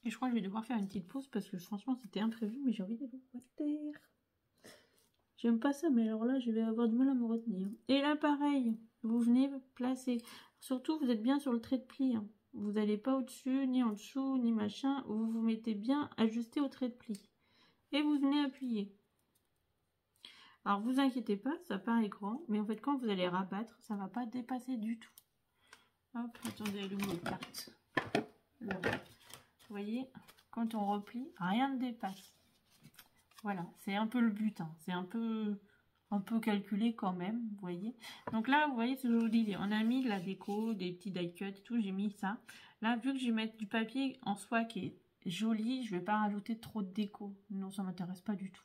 Et je crois que je vais devoir faire une petite pause parce que franchement c'était imprévu, mais j'ai envie d'aller voir terre. J'aime pas ça, mais alors là je vais avoir du mal à me retenir. Et là pareil, vous venez placer. Surtout vous êtes bien sur le trait de pli. Hein. Vous n'allez pas au-dessus, ni en dessous, ni machin. Vous vous mettez bien ajusté au trait de pli. Et vous venez appuyer. Alors vous inquiétez pas, ça paraît grand, mais en fait quand vous allez rabattre, ça va pas dépasser du tout. Hop, attendez, elle est où votre carte? Vous voyez, quand on replie, rien ne dépasse. Voilà, c'est un peu le but, hein. C'est un peu calculé quand même, vous voyez. Donc là, vous voyez ce joli, on a mis de la déco, des petits die cuts et tout, j'ai mis ça. Là, vu que je vais mettre du papier en soie qui est joli, je vais pas rajouter trop de déco. Non, ça m'intéresse pas du tout.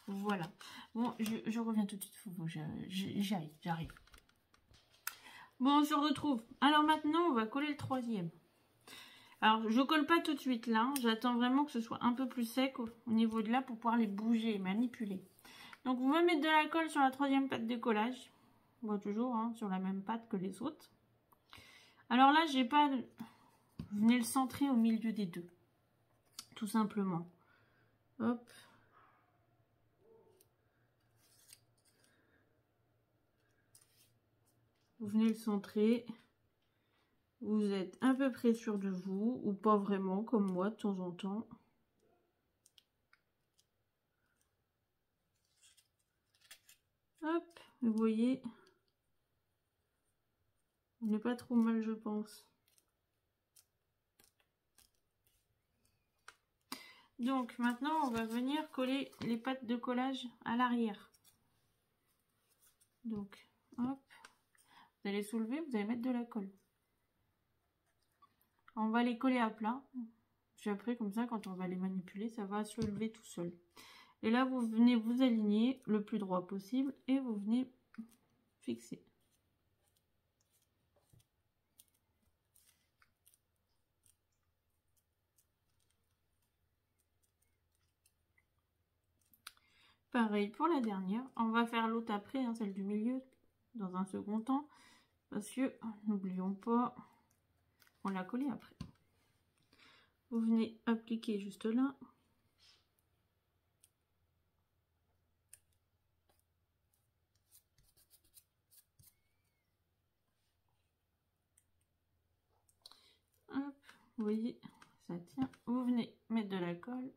Voilà. Bon, je reviens tout de suite, j'arrive. Bon, on se retrouve. Alors maintenant, on va coller le troisième. Alors, je colle pas tout de suite là. J'attends vraiment que ce soit un peu plus sec au niveau de là pour pouvoir les bouger et manipuler. Donc, vous allez mettre de la colle sur la troisième patte de collage. Bon, toujours hein, sur la même patte que les autres. Alors là, j'ai pas... Vous venez le centrer au milieu des deux. Tout simplement. Hop. Vous venez le centrer. Vous êtes à peu près sûr de vous, ou pas vraiment, comme moi, de temps en temps. Hop, vous voyez, on n'est pas trop mal, je pense. Donc, maintenant, on va venir coller les pattes de collage à l'arrière. Donc, hop, vous allez soulever, vous allez mettre de la colle. On va les coller à plat. Puis après, comme ça, quand on va les manipuler, ça va se lever tout seul. Et là, vous venez vous aligner le plus droit possible et vous venez fixer. Pareil pour la dernière. On va faire l'autre après, hein, celle du milieu, dans un second temps. Parce que, n'oublions pas, on l'a collé après. Vous venez appliquer juste là. Hop, vous voyez, ça tient. Vous venez mettre de la colle.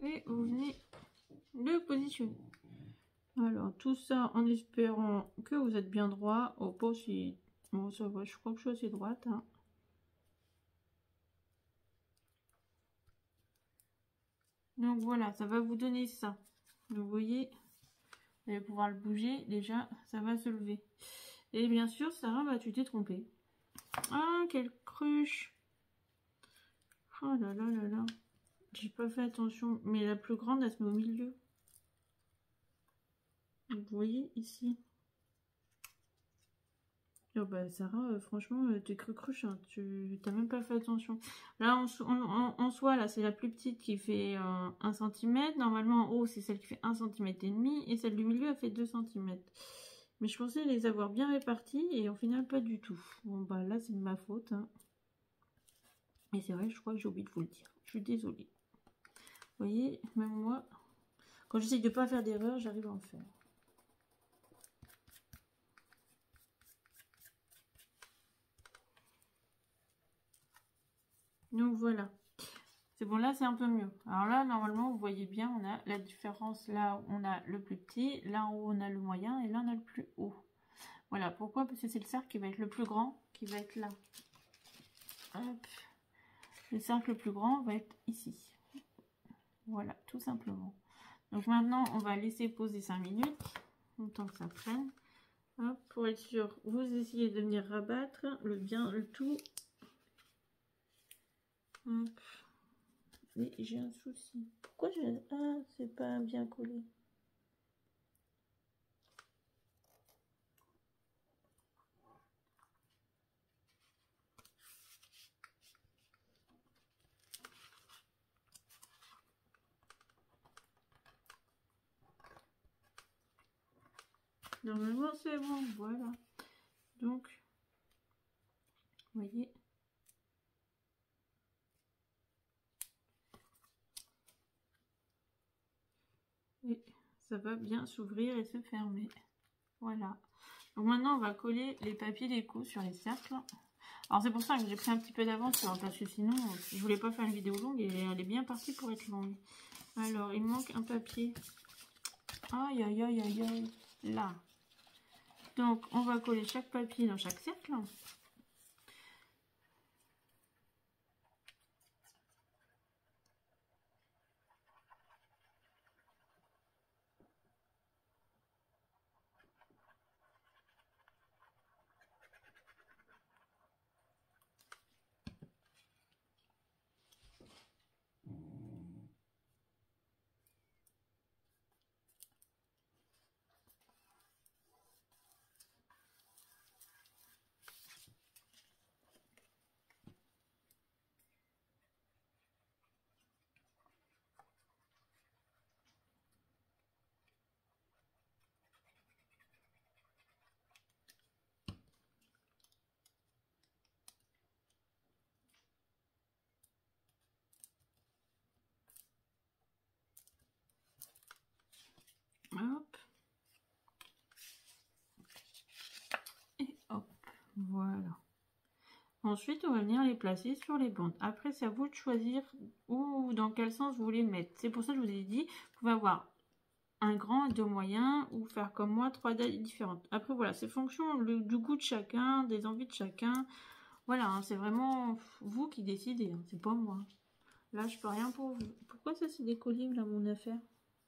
Et vous venez le positionner. Alors, tout ça en espérant que vous êtes bien droit. Oh, pas si... Bon, ça va, je crois que je suis assez droite. Hein. Donc voilà, ça va vous donner ça. Vous voyez, vous allez pouvoir le bouger. Déjà, ça va se lever. Et bien sûr, Sarah, bah, tu t'es trompée. Ah, quelle cruche! Oh là là là là. J'ai pas fait attention. Mais la plus grande, elle se met au milieu. Vous voyez ici. Oh bah Sarah, franchement, t'es cruche, hein. Tu t'as même pas fait attention. Là, en soi, là, c'est la plus petite qui fait 1 cm. Normalement, en haut, c'est celle qui fait 1 cm et demi. Et celle du milieu, elle fait 2 cm. Mais je pensais les avoir bien réparties. Et au final, pas du tout. Bon, bah là, c'est de ma faute. Hein. Et c'est vrai, je crois que j'ai oublié de vous le dire. Je suis désolée. Vous voyez, même moi, quand j'essaye de pas faire d'erreur, j'arrive à en faire. Donc voilà. C'est bon, là c'est un peu mieux. Alors là, normalement, vous voyez bien, on a la différence. Là, on a le plus petit. Là en haut, on a le moyen. Et là, on a le plus haut. Voilà. Pourquoi? Parce que c'est le cercle qui va être le plus grand, qui va être là. Hop. Le cercle le plus grand va être ici. Voilà, tout simplement. Donc maintenant, on va laisser poser 5 minutes. Autant que ça prenne. Hop, pour être sûr, vous essayez de venir rabattre le tout. Hop. Mais j'ai un souci. Pourquoi j'ai... Ah, c'est pas bien collé. Normalement, c'est bon. Voilà. Donc, vous voyez. Et ça va bien s'ouvrir et se fermer. Voilà. Donc maintenant, on va coller les papiers déco sur les cercles. Alors, c'est pour ça que j'ai pris un petit peu d'avance, parce que sinon, je voulais pas faire une vidéo longue et elle est bien partie pour être longue. Alors, il manque un papier. Aïe, aïe, aïe, aïe, aïe. Là. Donc, on va coller chaque papier dans chaque cercle. Hop. Et hop. Voilà. Ensuite, on va venir les placer sur les bandes. Après, c'est à vous de choisir où, dans quel sens vous voulez mettre. C'est pour ça que je vous ai dit, vous pouvez avoir un grand et deux moyens, ou faire comme moi, 3 dates différentes. Après, voilà, c'est fonction du goût de chacun, des envies de chacun. Voilà, hein, c'est vraiment vous qui décidez, hein, c'est pas moi. Là, je peux rien pour vous. Pourquoi ça s'est décollé, là, mon affaire?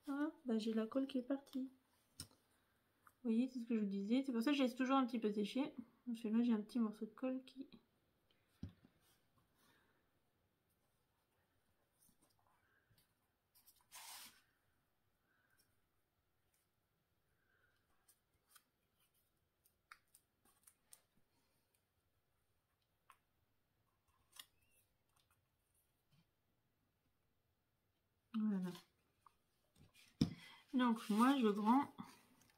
Ah, bah j'ai la colle qui est partie. Vous voyez, c'est ce que je vous disais. C'est pour ça que je laisse toujours un petit peu sécher. Parce que là, j'ai un petit morceau de colle qui... Voilà. Donc, moi, je grand...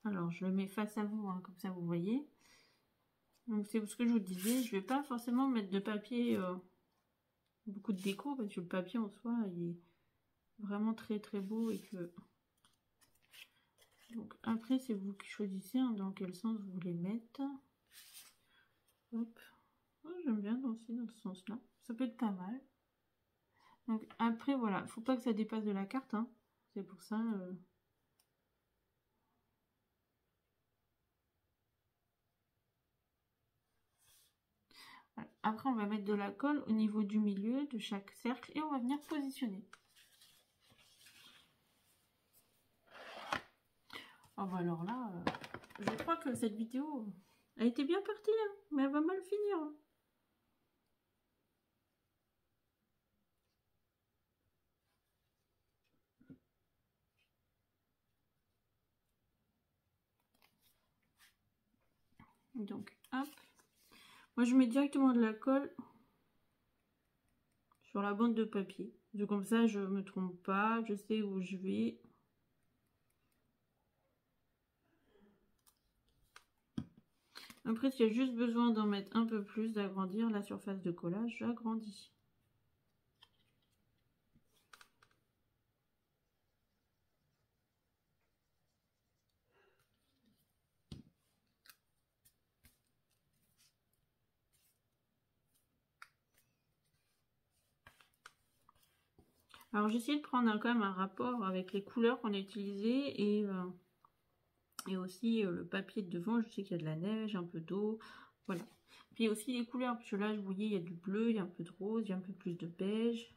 Alors, je le mets face à vous, hein, comme ça, vous voyez. Donc, c'est ce que je vous disais. Je vais pas forcément mettre de papier... beaucoup de déco, parce que le papier, en soi, il est vraiment très, très beau. Et que... Donc, après, c'est vous qui choisissez hein, dans quel sens vous voulez mettre. Hop. Oh, j'aime bien danser dans ce sens-là. Ça peut être pas mal. Donc, après, voilà. Il faut pas que ça dépasse de la carte. Hein. C'est pour ça... Après, on va mettre de la colle au niveau du milieu de chaque cercle et on va venir positionner. Oh bah alors là, je crois que cette vidéo a été bien partie, hein, mais elle va mal finir. Hein. Donc, hop. Moi, je mets directement de la colle sur la bande de papier. Donc, comme ça, je me trompe pas, je sais où je vais. Après, s'il y a juste besoin d'en mettre un peu plus, d'agrandir la surface de collage, j'agrandis. Alors, j'ai essayé de prendre quand même un rapport avec les couleurs qu'on a utilisées et aussi le papier de devant. Je sais qu'il y a de la neige, un peu d'eau, voilà. Puis aussi les couleurs, parce que là, vous voyez, il y a du bleu, il y a un peu de rose, il y a un peu plus de beige.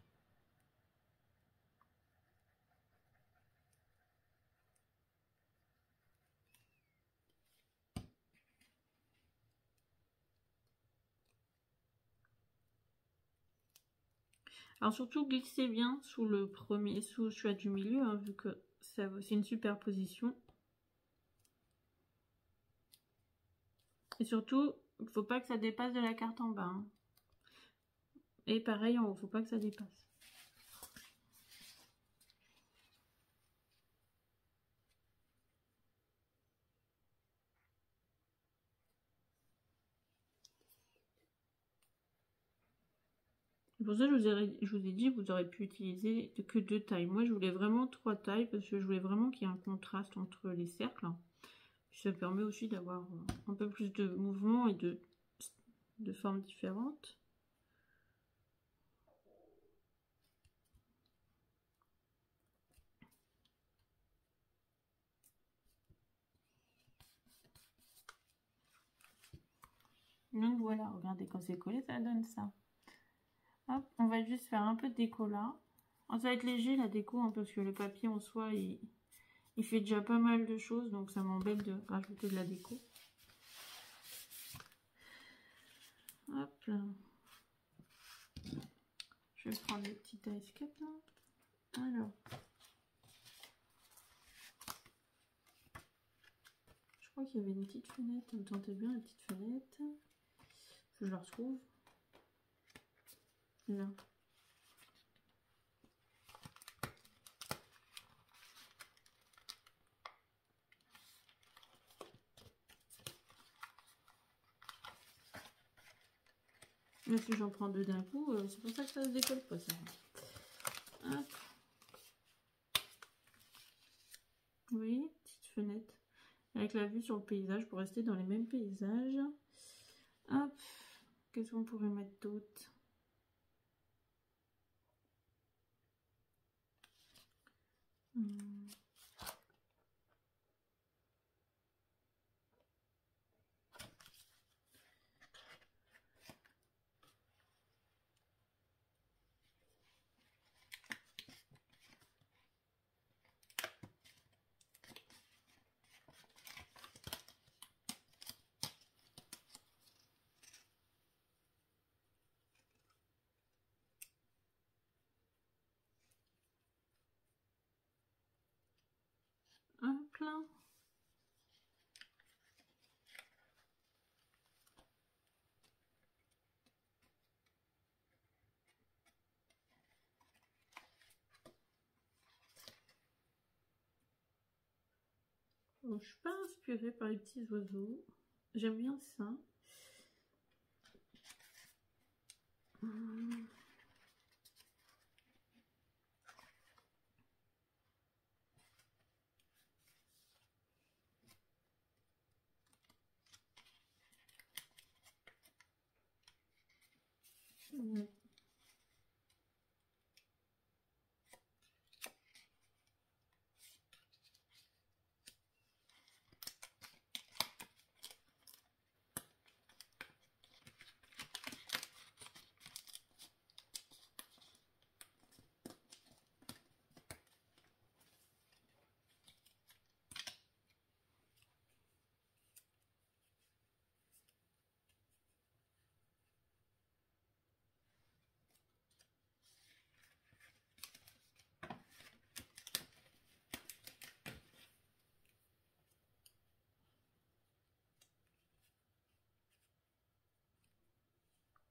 Alors surtout glissez bien sous le premier, sous celui du milieu, hein, vu que c'est une superposition. Et surtout, il ne faut pas que ça dépasse de la carte en bas. Hein. Et pareil en haut, il ne faut pas que ça dépasse. C'est pour ça que je vous ai dit, vous aurez pu utiliser que 2 tailles. Moi, je voulais vraiment 3 tailles parce que je voulais vraiment qu'il y ait un contraste entre les cercles. Puis ça permet aussi d'avoir un peu plus de mouvement et de formes différentes. Donc voilà, regardez quand c'est collé, ça donne ça. Hop, on va juste faire un peu de déco là. Alors, ça va être léger la déco, hein, parce que le papier en soi, il fait déjà pas mal de choses, donc ça m'embête de rajouter de la déco. Hop là. Je vais prendre le petit ice cup là. Alors. Je crois qu'il y avait une petite fenêtre, me tentait bien la petite fenêtre. Je la retrouve. Là. Là, si j'en prends 2 d'un coup, c'est pour ça que ça se décolle pas ça. Hop. Vous voyez, petite fenêtre. Avec la vue sur le paysage pour rester dans les mêmes paysages. Hop. Qu'est-ce qu'on pourrait mettre d'autre? Hop là. Bon, je suis pas inspirée par les petits oiseaux. J'aime bien ça.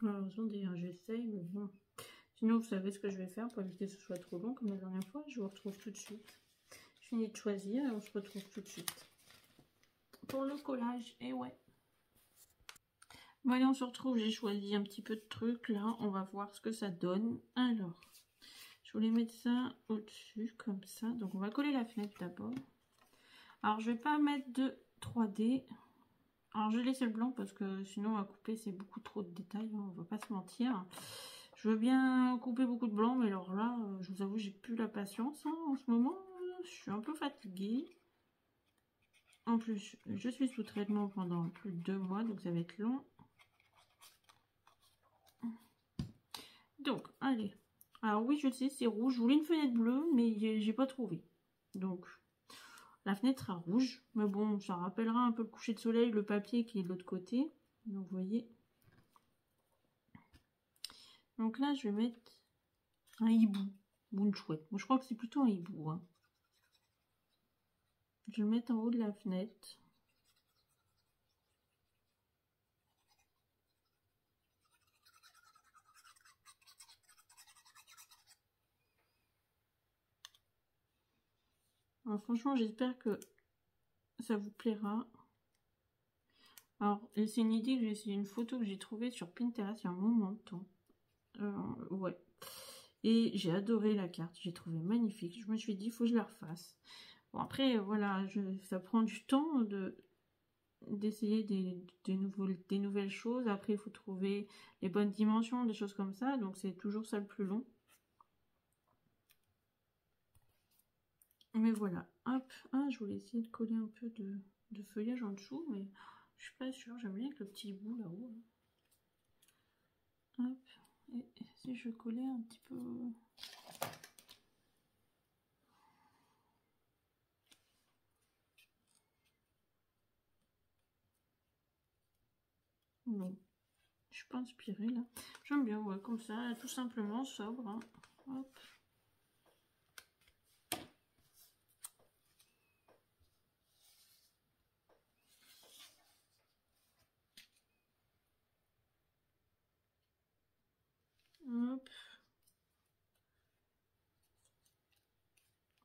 Alors, attendez, hein, j'essaye, mais bon. Sinon, vous savez ce que je vais faire pour éviter que ce soit trop long comme la dernière fois. Je vous retrouve tout de suite. Je finis de choisir et on se retrouve tout de suite. Pour le collage, et ouais. Bon, allez, on se retrouve. J'ai choisi un petit peu de trucs. Là, on va voir ce que ça donne. Alors, je voulais mettre ça au-dessus, comme ça. Donc, on va coller la fenêtre d'abord. Alors, je vais pas mettre de 3D. Alors, je laisse le blanc parce que sinon, à couper, c'est beaucoup trop de détails. Hein, on va pas se mentir. Je veux bien couper beaucoup de blanc, mais alors là, je vous avoue, j'ai plus la patience. Hein, en ce moment, je suis un peu fatiguée. En plus, je suis sous traitement pendant plus de 2 mois, donc ça va être long. Donc, allez. Alors oui, je sais, c'est rouge. Je voulais une fenêtre bleue, mais j'ai pas trouvé. Donc, la fenêtre sera rouge. Mais bon, ça rappellera un peu le coucher de soleil, le papier qui est de l'autre côté. Donc, vous voyez. Donc là, je vais mettre un hibou. Ou une chouette. Moi, je crois que c'est plutôt un hibou. Hein. Je vais le mettre en haut de la fenêtre. Alors, franchement, j'espère que ça vous plaira. Alors, c'est une idée que c'est une photo que j'ai trouvée sur Pinterest il y a un moment de temps. Ouais. Et j'ai adoré la carte, j'ai trouvé magnifique. Je me suis dit, il faut que je la refasse. Bon, après, voilà, ça prend du temps d'essayer des nouvelles choses. Après, il faut trouver les bonnes dimensions, des choses comme ça. Donc, c'est toujours ça le plus long. Mais voilà, hop. Ah, je voulais essayer de coller un peu de feuillage en dessous, mais je suis pas sûre. J'aime bien avec le petit bout là-haut. Hop. Et si je collais un petit peu... Non, je suis pas inspirée là. J'aime bien, ouais, comme ça, tout simplement, sobre. Hein. Hop. Hop.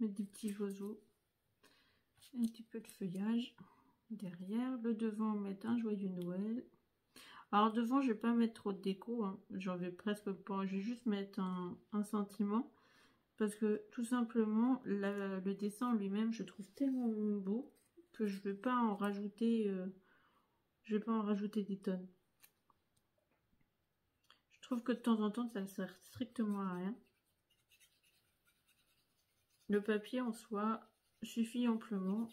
Mettre des petits oiseaux. Un petit peu de feuillage derrière. Le devant, mettre un joyeux Noël. Alors devant, je vais pas mettre trop de déco. Hein. J'en vais presque pas. Je vais juste mettre un sentiment. Parce que tout simplement, le dessin lui-même, je trouve tellement beau que je vais pas en rajouter. Je vais pas en rajouter des tonnes. Je trouve que de temps en temps, ça ne sert strictement à rien. Le papier en soi suffit amplement.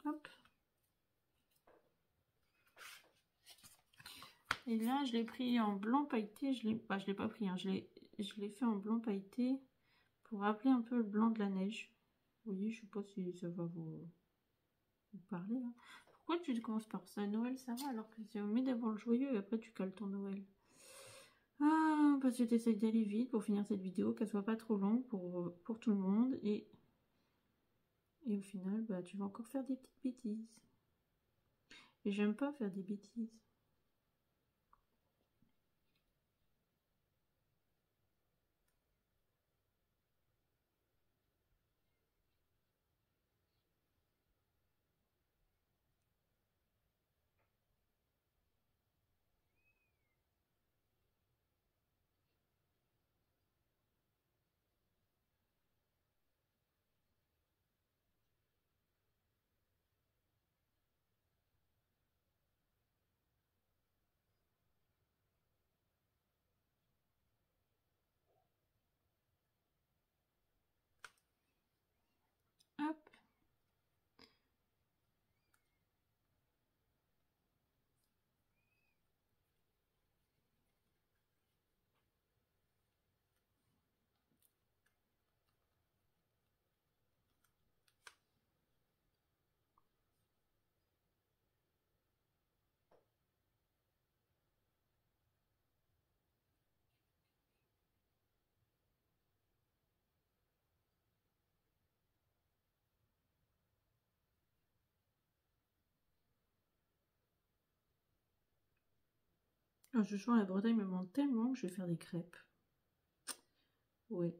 Hop. Et là, je l'ai pris en blanc pailleté. Je l'ai pas pris, hein. Je l'ai fait en blanc pailleté pour rappeler un peu le blanc de la neige. Vous voyez, je sais pas si ça va vous parler. Hein. Pourquoi tu commences par ça? Noël, ça va, alors que c'est au milieu d'avoir le joyeux et après tu cales ton Noël. Ah, parce que tu essayes d'aller vite pour finir cette vidéo, qu'elle soit pas trop longue pour tout le monde. Et au final, bah, tu vas encore faire des petites bêtises. Et j'aime pas faire des bêtises. Ah, ce soir, la Bretagne me manque tellement que je vais faire des crêpes. Ouais.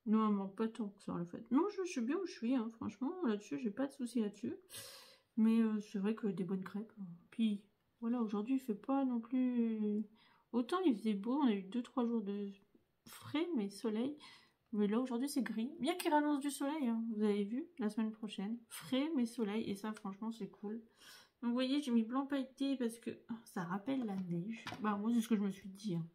Non, elle manque pas tant que ça, en fait. Non, je suis bien où je suis, hein. Franchement, là-dessus, j'ai pas de soucis là-dessus. Mais c'est vrai que des bonnes crêpes. Puis, voilà, aujourd'hui, il fait pas non plus... Autant il faisait beau, on a eu 2-3 jours de frais, mais soleil. Mais là, aujourd'hui, c'est gris. Bien qu'il annonce du soleil, hein. Vous avez vu, la semaine prochaine. Frais, mais soleil. Et ça, franchement, c'est cool. Donc, vous voyez, j'ai mis blanc pailleté parce que ça rappelle la neige. Bah, moi, c'est ce que je me suis dit, hein.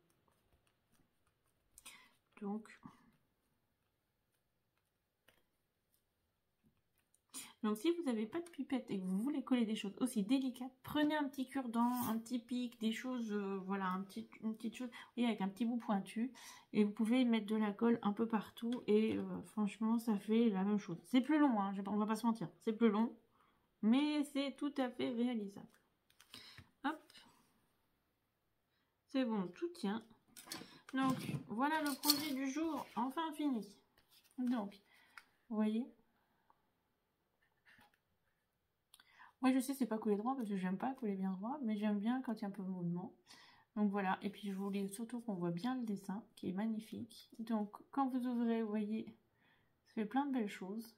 Donc si vous n'avez pas de pipette et que vous voulez coller des choses aussi délicates, prenez un petit cure-dent, un petit pic, des choses, voilà, une petite chose, et avec un petit bout pointu, et vous pouvez mettre de la colle un peu partout, et franchement, ça fait la même chose. C'est plus long, hein, on va pas se mentir, c'est plus long, mais c'est tout à fait réalisable. Hop, c'est bon, tout tient. Donc, voilà le projet du jour, enfin fini. Donc, vous voyez, moi je sais c'est pas coller droit parce que j'aime pas coller bien droit, mais j'aime bien quand il y a un peu de mouvement. Donc voilà, et puis je voulais surtout qu'on voit bien le dessin qui est magnifique. Donc quand vous ouvrez, vous voyez, ça fait plein de belles choses.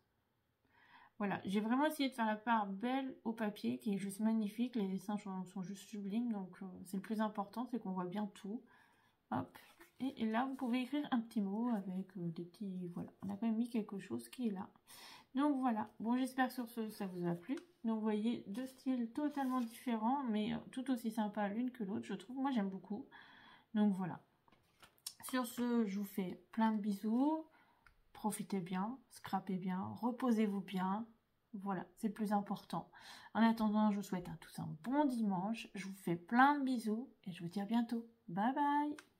Voilà, j'ai vraiment essayé de faire la part belle au papier qui est juste magnifique. Les dessins sont juste sublimes, donc c'est le plus important, c'est qu'on voit bien tout. Hop, et là vous pouvez écrire un petit mot avec des petits... Voilà, on a quand même mis quelque chose qui est là. Donc voilà, bon j'espère sur ce ça vous a plu. Donc vous voyez, deux styles totalement différents, mais tout aussi sympas l'une que l'autre, je trouve. Moi j'aime beaucoup. Donc voilà. Sur ce, je vous fais plein de bisous. Profitez bien, scrapez bien, reposez-vous bien. Voilà, c'est le plus important. En attendant, je vous souhaite à tous un bon dimanche. Je vous fais plein de bisous et je vous dis à bientôt. Bye bye!